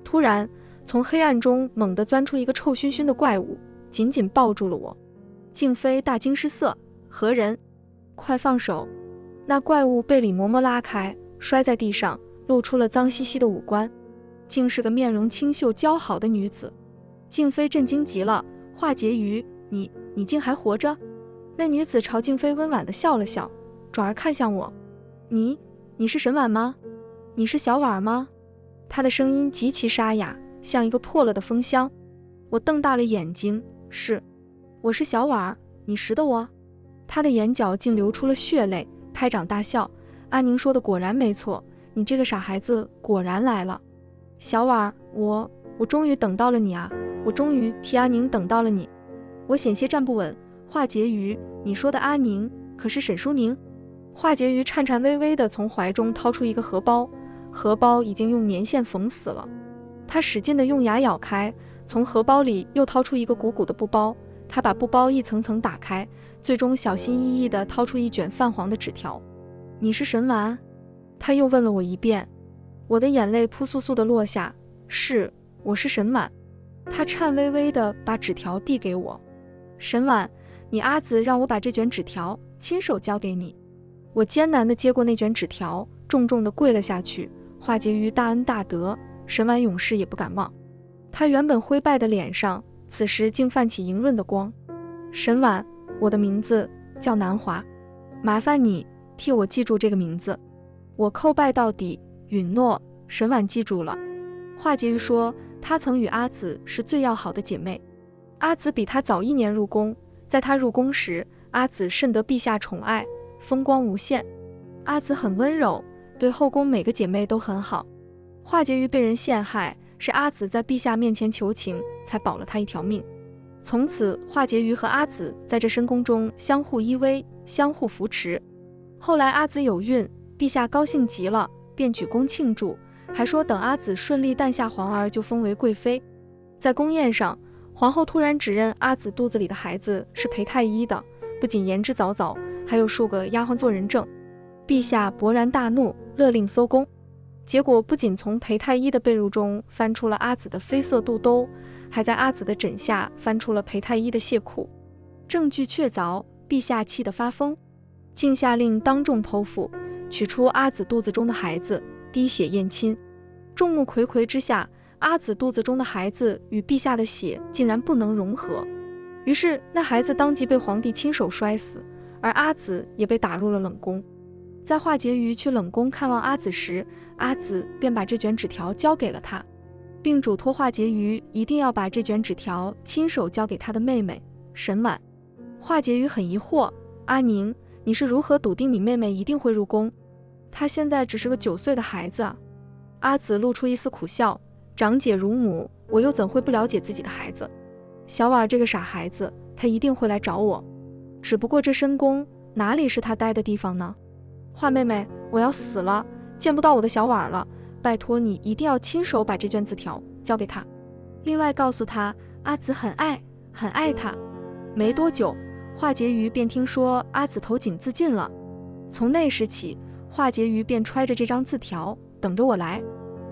突然，从黑暗中猛地钻出一个臭熏熏的怪物，紧紧抱住了我。静飞大惊失色，何人？快放手！那怪物被李嬷嬷拉开，摔在地上，露出了脏兮兮的五官，竟是个面容清秀姣好的女子。静飞震惊极了，话结语，你竟还活着？那女子朝静妃温婉地笑了笑，转而看向我。你是沈婉吗？你是小婉吗？她的声音极其沙哑，像一个破了的风箱。我瞪大了眼睛，我是小婉，你识得我？她的眼角竟流出了血泪，拍掌大笑。阿宁说的果然没错，你这个傻孩子果然来了。小婉，我终于等到了你啊，我终于替阿宁等到了你。我险些站不稳。华婕妤，你说的阿宁可是沈淑宁？华婕妤颤颤巍巍地从怀中掏出一个荷包，荷包已经用棉线缝死了。她使劲地用牙咬开，从荷包里又掏出一个鼓鼓的布包。她把布包一层层打开，最终小心翼翼地掏出一卷泛黄的纸条。你是沈婉？她又问了我一遍。我的眼泪扑簌簌地落下。我是沈婉。她颤巍巍地把纸条递给我。沈婉，你阿紫让我把这卷纸条亲手交给你。我艰难地接过那卷纸条，重重地跪了下去。华婕妤大恩大德，沈婉永世也不敢忘。她原本灰败的脸上，此时竟泛起莹润的光。沈婉，我的名字叫南华，麻烦你替我记住这个名字。我叩拜到底，允诺。沈婉记住了。华婕妤说，她曾与阿紫是最要好的姐妹。阿紫比她早1年入宫，在她入宫时，阿紫甚得陛下宠爱，风光无限。阿紫很温柔，对后宫每个姐妹都很好。华婕妤被人陷害，是阿紫在陛下面前求情，才保了她一条命。从此，华婕妤和阿紫在这深宫中相互依偎，相互扶持。后来阿紫有孕，陛下高兴极了，便举宫庆祝，还说等阿紫顺利诞下皇儿就封为贵妃。在宫宴上，皇后突然指认阿紫肚子里的孩子是裴太医的，不仅言之凿凿，还有数个丫鬟做人证。陛下勃然大怒，勒令搜宫。结果不仅从裴太医的被褥中翻出了阿紫的绯色肚兜，还在阿紫的枕下翻出了裴太医的亵裤，证据确凿。陛下气得发疯，竟下令当众剖腹，取出阿紫肚子中的孩子，滴血验亲。众目睽睽之下，阿紫肚子中的孩子与陛下的血竟然不能融合，于是那孩子当即被皇帝亲手摔死，而阿紫也被打入了冷宫。在华婕妤去冷宫看望阿紫时，阿紫便把这卷纸条交给了他，并嘱托华婕妤一定要把这卷纸条亲手交给他的妹妹沈婉。华婕妤很疑惑，阿宁，你是如何笃定你妹妹一定会入宫？她现在只是个9岁的孩子啊。阿紫露出一丝苦笑，长姐如母，我又怎会不了解自己的孩子？小婉这个傻孩子，她一定会来找我。只不过这深宫哪里是她待的地方呢？华妹妹，我要死了，见不到我的小婉了，拜托你一定要亲手把这卷字条交给她。另外告诉她，阿紫很爱她。没多久，华婕妤便听说阿紫投井自尽了。从那时起，华婕妤便揣着这张字条等着我来，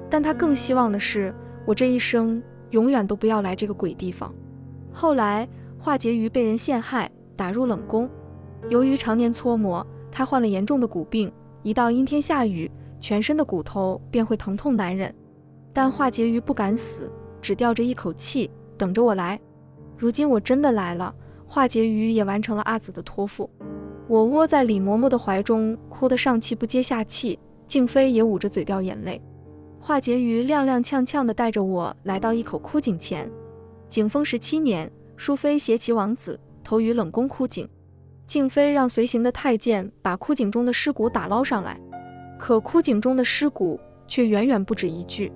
但她更希望的是我这一生永远都不要来这个鬼地方。后来华婕妤被人陷害，打入冷宫，由于常年搓磨，她患了严重的骨病，一到阴天下雨，全身的骨头便会疼痛难忍。但华婕妤不敢死，只吊着一口气等着我来。如今我真的来了，华婕妤也完成了阿紫的托付。我窝在李嬷嬷的怀中，哭得上气不接下气，静妃也捂着嘴掉眼泪。华婕妤踉踉跄跄地带着我来到一口枯井前。景丰17年，淑妃携其王子投于冷宫枯井，静妃让随行的太监把枯井中的尸骨打捞上来，可枯井中的尸骨却远远不止一具。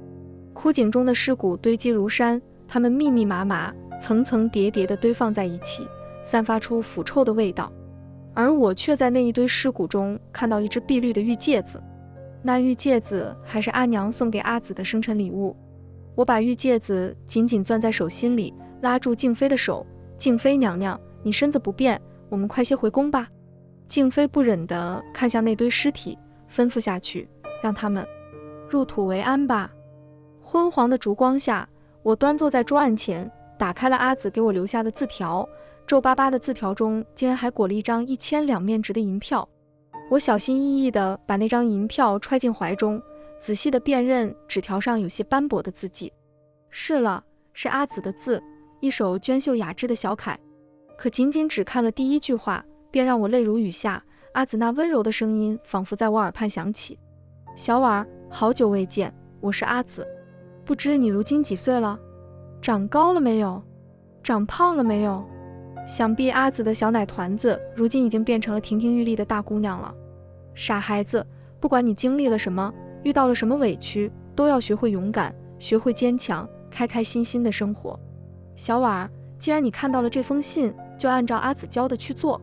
枯井中的尸骨堆积如山，它们密密麻麻，层层叠叠地堆放在一起，散发出腐臭的味道。而我却在那一堆尸骨中看到一只碧绿的玉戒子，那玉戒子还是阿娘送给阿紫的生辰礼物。我把玉戒子紧紧攥在手心里，拉住静妃的手，静妃娘娘，你身子不便，我们快些回宫吧。静妃不忍地看向那堆尸体，吩咐下去，让他们入土为安吧。昏黄的烛光下，我端坐在桌案前，打开了阿紫给我留下的字条，皱巴巴的字条中竟然还裹了一张1000两面值的银票。我小心翼翼地把那张银票揣进怀中，仔细地辨认纸条上有些斑驳的字迹。是了，是阿紫的字，一手娟秀雅致的小楷。可仅仅只看了第一句话，便让我泪如雨下。阿紫那温柔的声音仿佛在我耳畔响起：小婉儿，好久未见，我是阿紫，不知你如今几岁了？长高了没有？长胖了没有？想必阿紫的小奶团子如今已经变成了亭亭玉立的大姑娘了。傻孩子，不管你经历了什么，遇到了什么委屈，都要学会勇敢，学会坚强，开开心心的生活。小婉儿，既然你看到了这封信，就按照阿紫教的去做。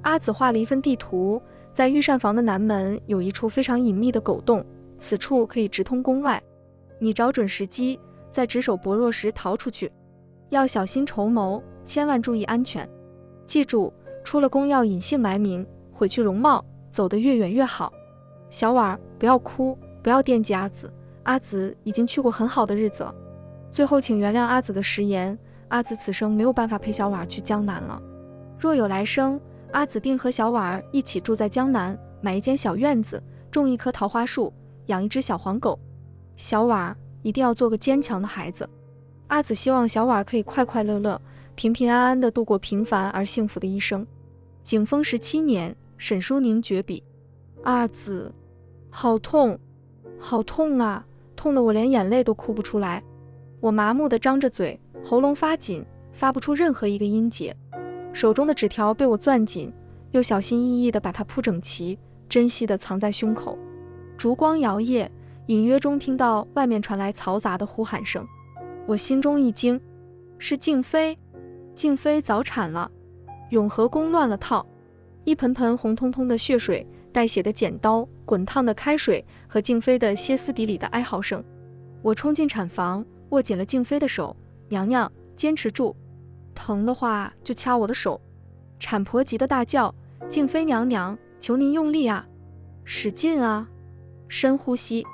阿紫画了一份地图，在御膳房的南门有一处非常隐秘的狗洞，此处可以直通宫外。你找准时机，在值守薄弱时逃出去，要小心筹谋，千万注意安全。记住，出了宫要隐姓埋名，毁去容貌，走得越远越好。小婉儿，不要哭，不要惦记阿紫，阿紫已经去过很好的日子了。最后请原谅阿紫的食言，阿紫此生没有办法陪小婉儿去江南了。若有来生，阿紫定和小婉儿一起住在江南，买一间小院子，种一棵桃花树，养一只小黄狗。小婉儿一定要做个坚强的孩子。阿紫希望小婉儿可以快快乐乐、平平安安地度过平凡而幸福的一生。景丰17年，沈淑宁绝笔。阿紫，好痛，好痛啊，痛得我连眼泪都哭不出来。我麻木地张着嘴，喉咙发紧，发不出任何一个音节。手中的纸条被我攥紧，又小心翼翼地把它铺整齐，珍惜地藏在胸口。烛光摇曳，隐约中听到外面传来嘈杂的呼喊声。我心中一惊，是静妃。静妃早产了，永和宫乱了套。一盆盆红彤彤的血水，带血的剪刀，滚烫的开水和静妃的歇斯底里的哀嚎声。我冲进产房，握紧了静妃的手。娘娘，坚持住，疼的话就掐我的手。产婆急得大叫：静妃娘娘，求您用力啊，使劲啊，深呼吸，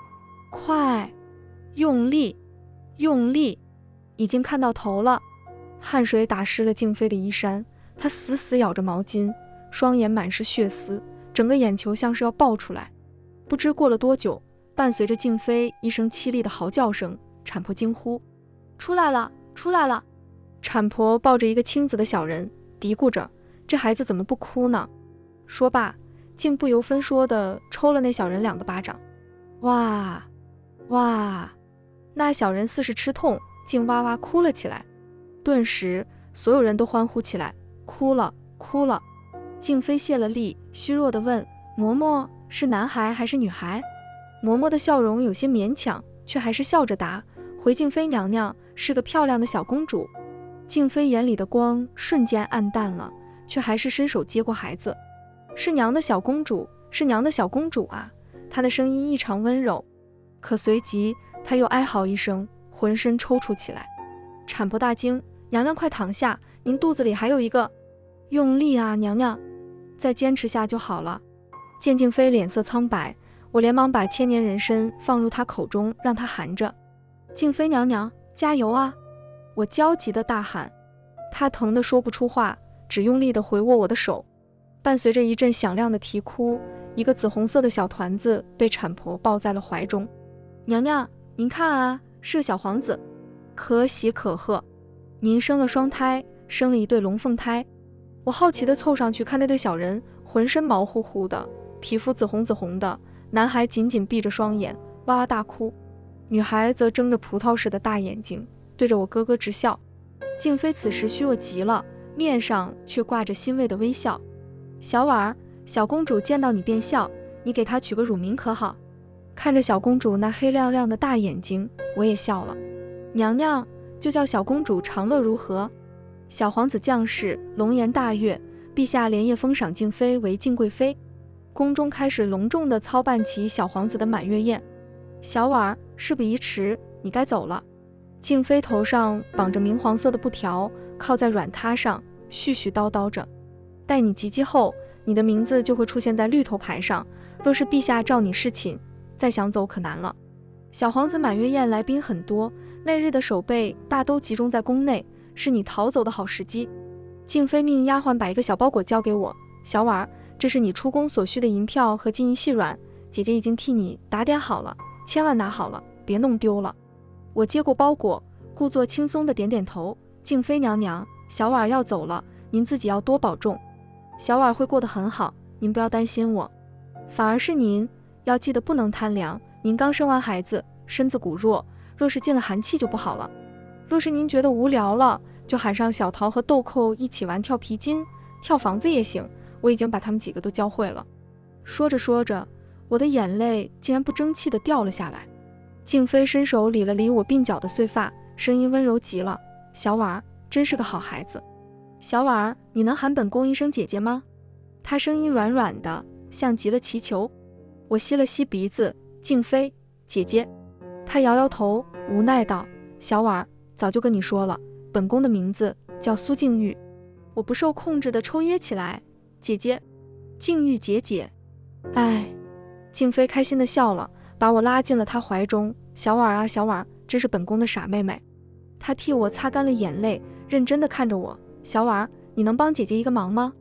快，用力，用力。已经看到头了。汗水打湿了静妃的衣衫，她死死咬着毛巾，双眼满是血丝，整个眼球像是要爆出来。不知过了多久，伴随着静妃一声凄厉的嚎叫声，产婆惊呼：出来了，出来了！产婆抱着一个青紫的小人，嘀咕着：这孩子怎么不哭呢？说罢，竟不由分说地抽了那小人2个巴掌。哇哇！那小人似是吃痛，竟哇哇哭了起来。顿时，所有人都欢呼起来：哭了，哭了！静妃泄了力，虚弱地问：嬷嬷，是男孩还是女孩？嬷嬷的笑容有些勉强，却还是笑着答：回静妃娘娘，是个漂亮的小公主。静妃眼里的光瞬间暗淡了，却还是伸手接过孩子。是娘的小公主，是娘的小公主啊！她的声音异常温柔。可随即她又哀嚎一声，浑身抽搐起来。产婆大惊：娘娘快躺下，您肚子里还有一个。用力啊，娘娘，再坚持下就好了。见静妃脸色苍白，我连忙把千年人参放入她口中，让她含着。静妃娘娘，加油啊！我焦急地大喊。她疼得说不出话，只用力地回握我的手。伴随着一阵响亮的啼哭，一个紫红色的小团子被产婆抱在了怀中。娘娘，您看啊，是个小皇子，可喜可贺。您生了双胎，生了一对龙凤胎。我好奇地凑上去看那对小人，浑身毛乎乎的，皮肤紫红紫红的。男孩紧紧闭着双眼，哇哇大哭；女孩则睁着葡萄似的大眼睛，对着我咯咯直笑。静妃此时虚弱极了，面上却挂着欣慰的微笑。小婉儿，小公主见到你便笑，你给她取个乳名可好？看着小公主那黑亮亮的大眼睛，我也笑了。娘娘，就叫小公主长乐如何？小皇子降世，龙颜大悦，陛下连夜封赏静妃为静贵妃，宫中开始隆重地操办起小皇子的满月宴。小婉儿，事不宜迟，你该走了。静妃头上绑着明黄色的布条，靠在软榻上，絮絮叨叨着：待你及笄后，你的名字就会出现在绿头牌上，若是陛下召你侍寝，再想走可难了。小皇子满月宴来宾很多，那日的守备大都集中在宫内，是你逃走的好时机。静妃命丫鬟把一个小包裹交给我：小婉儿，这是你出宫所需的银票和金银细软，姐姐已经替你打点好了，千万拿好了，别弄丢了。我接过包裹，故作轻松地点点头：静妃娘娘，小婉儿要走了，您自己要多保重。小婉会过得很好，您不要担心我。反而是您要记得不能贪凉，您刚生完孩子，身子骨弱，若是进了寒气就不好了。若是您觉得无聊了，就喊上小桃和豆蔻一起玩跳皮筋、跳房子也行，我已经把他们几个都教会了。说着说着，我的眼泪竟然不争气地掉了下来。静妃伸手理了理我鬓角的碎发，声音温柔极了：小婉儿真是个好孩子。小婉儿，你能喊本宫一声姐姐吗？她声音软软的，像极了祈求。我吸了吸鼻子，静妃，姐姐。她摇摇头，无奈道：小婉儿，早就跟你说了，本宫的名字叫苏静玉。我不受控制地抽噎起来，姐姐，静玉姐姐。哎，静妃开心地笑了，把我拉进了她怀中。小婉啊，小婉，真是本宫的傻妹妹。她替我擦干了眼泪，认真地看着我。小婉，你能帮姐姐一个忙吗？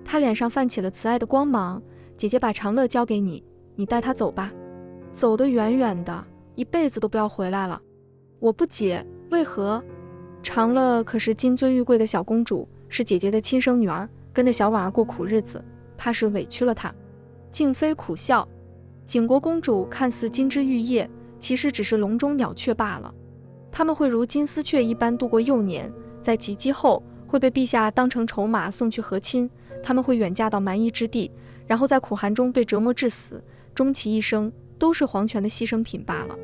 她脸上泛起了慈爱的光芒。姐姐把长乐交给你，你带她走吧，走得远远的，一辈子都不要回来了。我不解，为何？长乐可是金尊玉贵的小公主，是姐姐的亲生女儿，跟着小婉儿过苦日子，怕是委屈了她。静妃苦笑，景国公主看似金枝玉叶，其实只是笼中鸟雀罢了。她们会如金丝雀一般度过幼年，在及笄后会被陛下当成筹码送去和亲，她们会远嫁到蛮夷之地，然后在苦寒中被折磨致死，终其一生都是皇权的牺牲品罢了。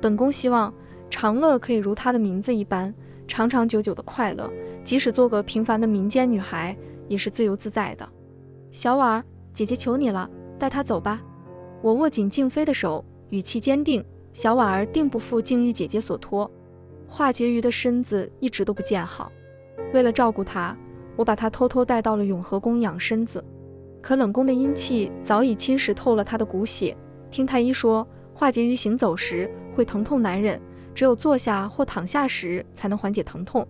本宫希望长乐可以如她的名字一般，长长久久的快乐，即使做个平凡的民间女孩，也是自由自在的。小婉儿，姐姐求你了，带她走吧。我握紧静妃的手，语气坚定，小婉儿定不负静玉姐姐所托。华婕妤的身子一直都不见好，为了照顾她，我把她偷偷带到了永和宫养身子。可冷宫的阴气早已侵蚀透了她的骨血，听太医说，华婕妤行走时会疼痛难忍，只有坐下或躺下时才能缓解疼痛。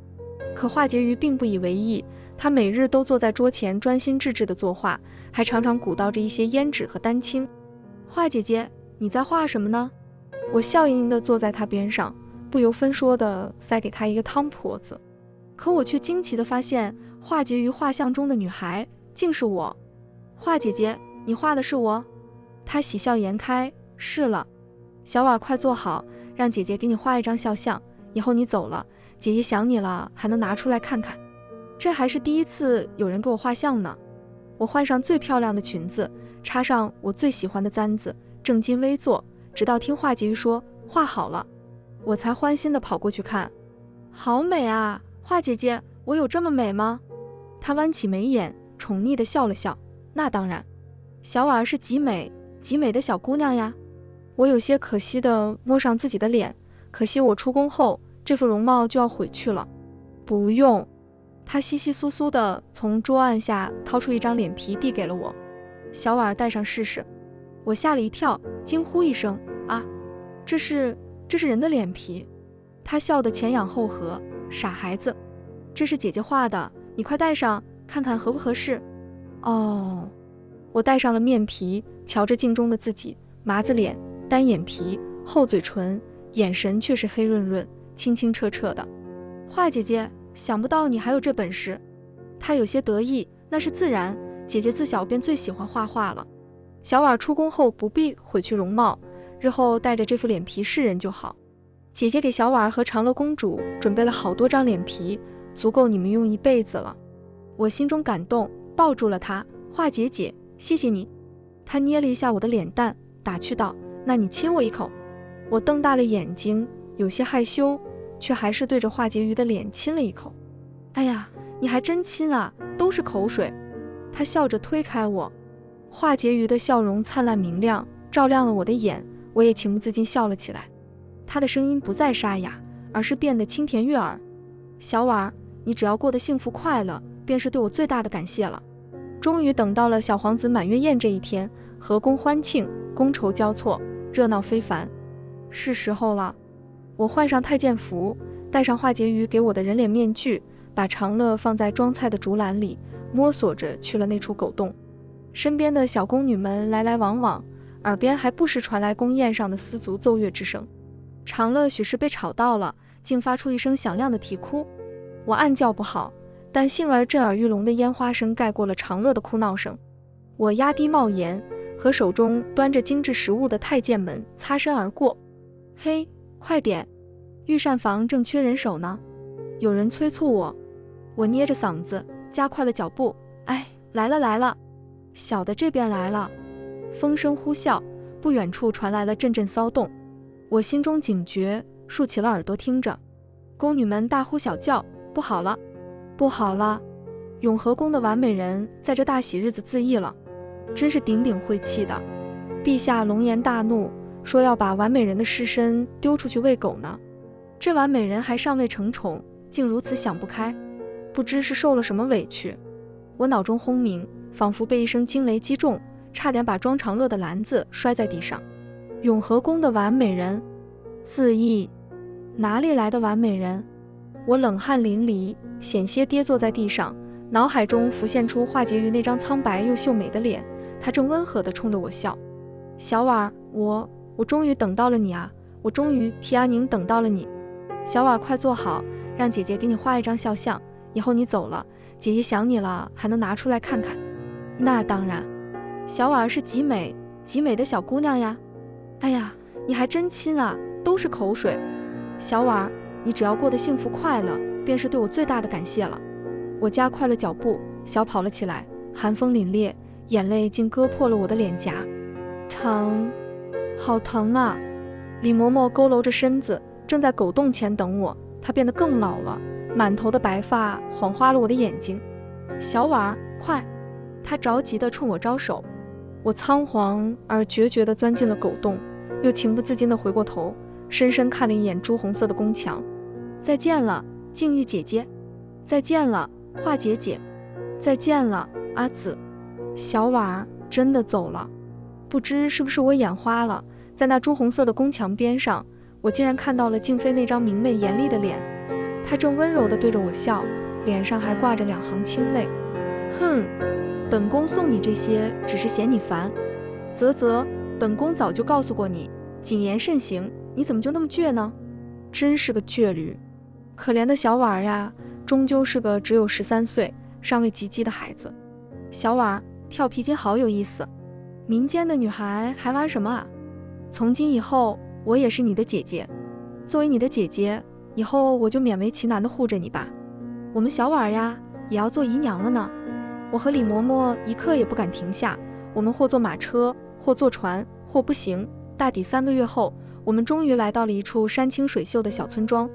可华婕妤并不以为意，她每日都坐在桌前专心致志地作画，还常常鼓捣着一些胭脂和丹青。华姐姐，你在画什么呢？我笑盈盈地坐在她边上，不由分说地塞给她一个汤婆子。可我却惊奇地发现，华婕妤画像中的女孩竟是我。华姐姐，你画的是我？她喜笑颜开，是了。小婉，快坐好，让姐姐给你画一张肖像，以后你走了，姐姐想你了，还能拿出来看看。这还是第一次有人给我画像呢。我换上最漂亮的裙子，插上我最喜欢的簪子，正襟危坐，直到听华婕妤说画好了，我才欢欣地跑过去看。好美啊，华姐姐，我有这么美吗？她弯起眉眼，宠溺地笑了笑。那当然，小婉儿是极美极美的小姑娘呀。我有些可惜地摸上自己的脸，可惜我出宫后这副容貌就要毁去了。不用。她窸窸窣窣地从桌案下掏出一张脸皮递给了我。小婉儿戴上试试。我吓了一跳，惊呼一声：啊，这是人的脸皮。她笑得前仰后合：傻孩子，这是姐姐画的，你快戴上看看合不合适。哦，我戴上了面皮，瞧着镜中的自己，麻子脸，单眼皮，厚嘴唇，眼神却是黑润润，清清澈澈的。华姐姐，想不到你还有这本事。她有些得意，那是自然，姐姐自小便最喜欢画画了。小婉出宫后不必毁去容貌，日后带着这副脸皮示人就好。姐姐给小婉和长乐公主准备了好多张脸皮，足够你们用一辈子了。我心中感动，抱住了她。华姐姐，谢谢你。她捏了一下我的脸蛋，打趣道：那你亲我一口。我瞪大了眼睛，有些害羞，却还是对着华婕妤的脸亲了一口。哎呀，你还真亲啊，都是口水。她笑着推开我。华婕妤的笑容灿烂明亮，照亮了我的眼，我也情不自禁笑了起来。她的声音不再沙哑，而是变得清甜悦耳。小婉，你只要过得幸福快乐，便是对我最大的感谢了。终于等到了小皇子满月宴这一天，和宫欢庆，觥筹交错，热闹非凡。是时候了。我换上太监服，戴上华婕妤给我的人脸面具，把长乐放在装菜的竹篮里，摸索着去了那处狗洞。身边的小宫女们来来往往，耳边还不时传来宫宴上的丝足奏乐之声。长乐许是被吵到了，竟发出一声响亮的啼哭。我暗叫不好，但幸而震耳欲聋的烟花声盖过了长乐的哭闹声。我压低帽檐，和手中端着精致食物的太监们擦身而过。嘿，快点，御膳房正缺人手呢。有人催促我，我捏着嗓子加快了脚步。哎，来了来了，小的这边来了。风声呼啸，不远处传来了阵阵骚动。我心中警觉，竖起了耳朵听着。宫女们大呼小叫，不好了，不好了！永和宫的完美人在这大喜日子自缢了，真是顶顶晦气的。陛下龙颜大怒，说要把完美人的尸身丢出去喂狗呢。这完美人还尚未成宠，竟如此想不开，不知是受了什么委屈。我脑中轰鸣，仿佛被一声惊雷击中，差点把装长乐的篮子摔在地上。永和宫的完美人自缢？哪里来的完美人？我冷汗淋漓，险些跌坐在地上，脑海中浮现出华洁瑜那张苍白又秀美的脸，她正温和地冲着我笑。小婉，我终于等到了你啊！我终于替阿宁等到了你。小婉，快坐好，让姐姐给你画一张肖像，以后你走了，姐姐想你了，还能拿出来看看。那当然，小婉是极美极美的小姑娘呀。哎呀，你还真亲啊，都是口水。小婉，你只要过得幸福快乐，便是对我最大的感谢了。我加快了脚步，小跑了起来，寒风凛冽，眼泪竟割破了我的脸颊。疼，好疼啊！李嬷嬷佝偻着身子，正在狗洞前等我。她变得更老了，满头的白发晃花了我的眼睛。小婉，快！她着急地冲我招手。我仓皇而决绝地钻进了狗洞，又情不自禁地回过头，深深看了一眼朱红色的宫墙。再见了，静玉姐姐。再见了，华姐姐。再见了，阿紫。小婉真的走了。不知是不是我眼花了，在那朱红色的宫墙边上，我竟然看到了静妃那张明媚严厉的脸。她正温柔地对着我笑，脸上还挂着2行清泪。哼，本宫送你这些只是嫌你烦。啧，本宫早就告诉过你，谨言慎行，你怎么就那么倔呢？真是个倔驴。可怜的小婉呀，终究是个只有13岁尚未及笄的孩子。小婉，跳皮筋好有意思。民间的女孩还玩什么啊？从今以后我也是你的姐姐，作为你的姐姐，以后我就勉为其难地护着你吧。我们小婉呀也要做姨娘了呢。我和李嬷嬷一刻也不敢停下，我们或坐马车，或坐船，或步行。大抵3个月后，我们终于来到了一处山清水秀的小村庄。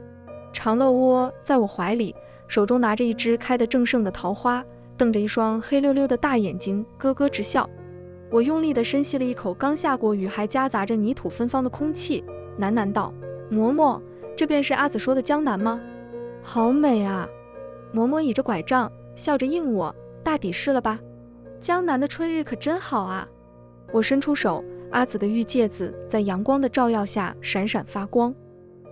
长乐窝在我怀里，手中拿着一支开得正盛的桃花，瞪着一双黑溜溜的大眼睛，咯咯直笑。我用力地深吸了一口刚下过雨还夹杂着泥土芬芳的空气，喃喃道：嬷嬷，这便是阿紫说的江南吗？好美啊！嬷嬷倚着拐杖，笑着应我：大抵是了吧。江南的春日可真好啊！我伸出手，阿紫的玉戒指在阳光的照耀下闪闪发光。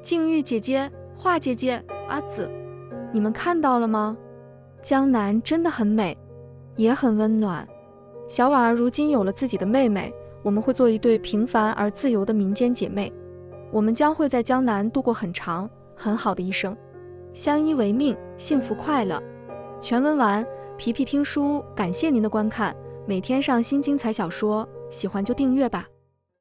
静玉姐姐，华姐姐，阿紫，你们看到了吗？江南真的很美，也很温暖。小婉儿如今有了自己的妹妹，我们会做一对平凡而自由的民间姐妹。我们将会在江南度过很长很好的一生，相依为命，幸福快乐。全文完，皮皮听书，感谢您的观看，每天上新精彩小说，喜欢就订阅吧。